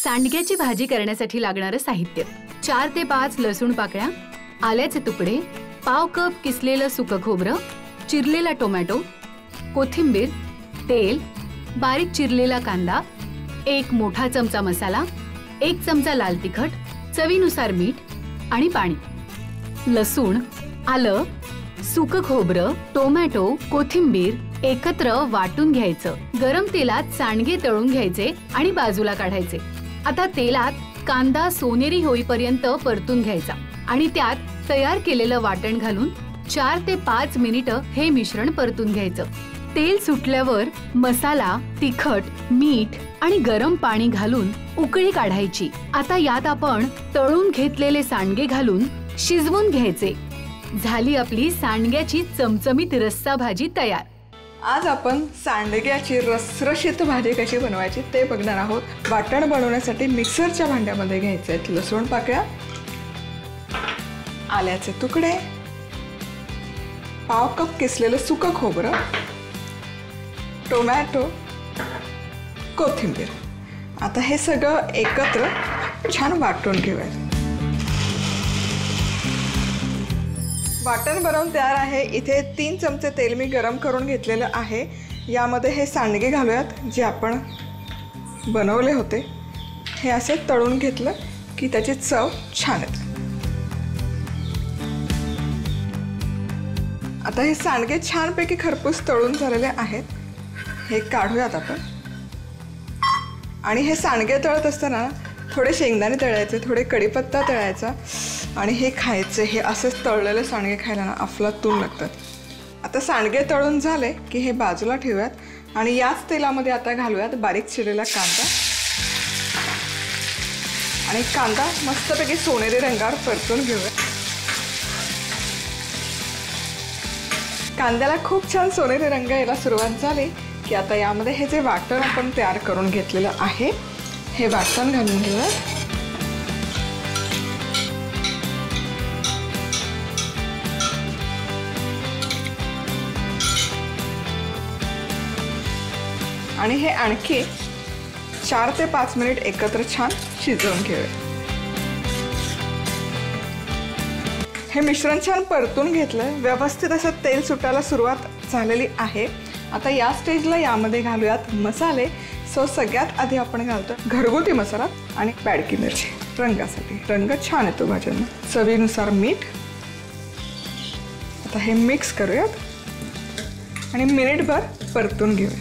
सांडग्याची भाजी करण्यासाठी लागणारे साहित्य 4 ते 5 लसूण पाकळ्या, आल्याचे तुकडे, पाव कप किसलेलं सुकं खोबरं, चिरलेला टोमॅटो, कोथिंबीर, तेल, बारीक चिरलेला कांदा, 1 मोठा चमचा मसाला, 1 चमचा लाल तिखट, चवीनुसार मीठ आणि पाणी. लसूण, आलं, सुकं खोबरं, टोमॅटो, कोथिंबीर एकत्र वाटून घ्यायचं. गरम तेलात सांडगे तळून घ्यायचे आणि बाजूला काढायचे. आता तेलात कांदा सोनेरी होईपर्यंत परतून घ्यायचा आणि त्यात तयार केलेलं वाटण घालून 4 ते 5 मिनिटं हे मिश्रण परतून घ्यायचं. तेल सुटल्यावर मसाला, तिखट, मीठ आणि गरम पाणी घालून उकळी काढायची. आता यात आपण तळून घेतलेले सांडगे घालून शिजवून घ्यायचे. झाली आपली सांडग्याची चमचमीत रस्सा भाजी तयार. आज आपण सांडग्याची रसरशीत भाजी कशी बनवायची ते बघणार आहोत. वाटण बनवण्यासाठी मिक्सरच्या भांड्यामध्ये घ्यायचे आहेत लसूण पाकळ्या, आल्याचे तुकडे, पाव कप किसलेलं सुकं खोबरं, टोमॅटो, कोथिंबीर. आता हे सगळं एकत्र छान वाटून घेऊयात. वाटण बनवून तयार आहे. इथे 3 चमचे तेल मी गरम करून घेतलेलं आहे. यामध्ये हे सांडगे घालूयात जे आपण बनवले होते. हे असे तळून घेतलं की त्याची चव छान येते. आता हे सांडगे छानपैकी खरपूस तळून झालेले आहेत. हे काढूयात आपण. आणि हे सांडगे तळत असताना थोडे शेंगदाणे तळायचे, थोडे कढीपत्ता तळायचा आणि हे खायचे. हे असेच तळलेले सांडगे खायला ना अफलातून लागतात. आता सांडगे तळून झाले की हे बाजूला ठेवूयात आणि याच तेलामध्ये आता घालूयात बारीक चिरलेला कांदा. आणि कांदा मस्तपैकी सोनेरी रंगावर परतून घेऊयात. कांद्याला खूप छान सोनेरी रंग यायला सुरुवात झाली की आता यामध्ये हे जे वाटण आपण तयार करून घेतलेलं आहे हे वाटण घालून घेऊयात. आणि हे आणखी 4 ते 5 मिनिट एकत्र छान शिजवून घेऊया. हे मिश्रण छान परतून घेतलं. व्यवस्थित असं तेल सुटायला सुरुवात झालेली आहे. आता या स्टेजला यामध्ये घालूयात मसाले. सगळ्यात आधी आपण घालतो घरगुती मसाला आणि बॅडकी मिरची रंगासाठी. रंग छान येतो भाज्यांना. चवीनुसार मीठ. आता हे मिक्स करूयात आणि मिनिटभर परतून घेऊया.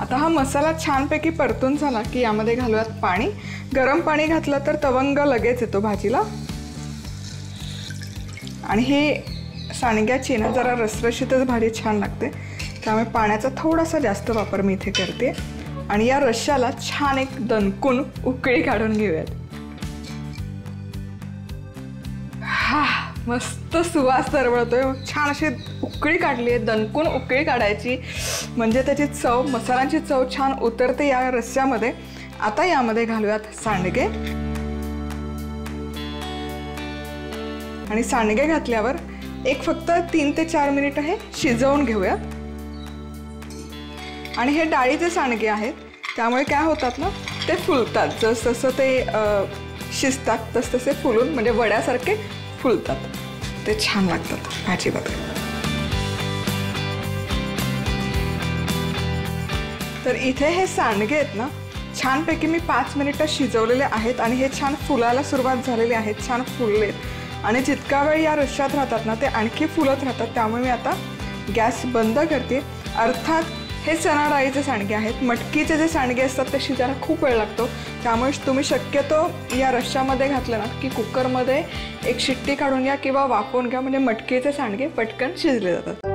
आता हा मसाला छानपैकी परतून झाला की यामध्ये घालूयात पाणी. गरम पाणी घातलं तर तवंग लगेच येतो भाजीला. आणि हे सांडग्याची ना जरा रसरशीतच भाजी छान लागते. त्यामुळे पाण्याचा थोडासा जास्त वापर मी इथे करते. आणि या रश्श्याला छान एक दणकून उकळी काढून घेऊयात. हा मस्त सुवास दरवळतोय. छान अशी उकळी काढली आहे. दणकून उकळी काढायची म्हणजे त्याची चव, मसाल्यांची चव छान उतरते या रस्स्यामध्ये. आता यामध्ये घालूयात सांडगे. आणि सांडगे घातल्यावर फक्त 3 ते 4 मिनिट हे शिजवून घेऊयात. आणि हे डाळीचे सांडगे आहेत त्यामुळे काय होतात ना ते फुलतात. जसं ते शिजतात तसतसे फुलून म्हणजे वड्यासारखे फुलतात. ते छान लागतात भाजीमध्ये. तर इथे हे सांडगे आहेत ना छानपैकी मी 5 मिनिटं शिजवलेले आहेत आणि हे छान फुलायला सुरुवात झालेली आहेत. छान फुललेत आणि जितका वेळ या रश्श्यात राहतात ना ते आणखी फुलत राहतात. त्यामुळे मी आता गॅस बंद करते. अर्थात हे चणा डाळीचे सांडगे आहेत. मटकीचे जे सांडगे असतात ते शिजायला खूप वेळ लागतो. त्यामुळे तुम्ही शक्यतो या रश्श्यामध्ये घातलं ना की कुकरमध्ये 1 शिट्टी काढून घ्या किंवा वाफवून घ्या म्हणजे मटकीचे सांडगे पटकन शिजले जातात.